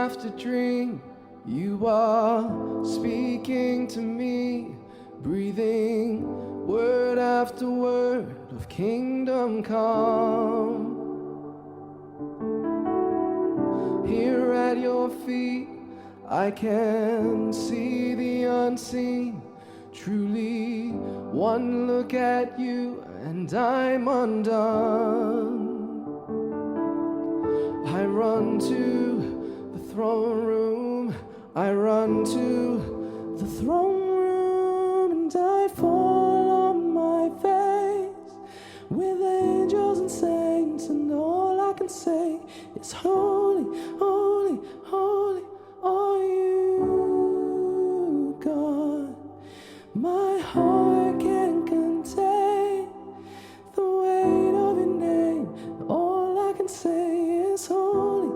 after dream, you are speaking to me, breathing word after word of kingdom come. Here at your feet, I can see the unseen. Truly, one look at you and I'm undone. I run to the throne room, I run to the throne room, and I fall on my face with angels and saints, and all I can say is, oh,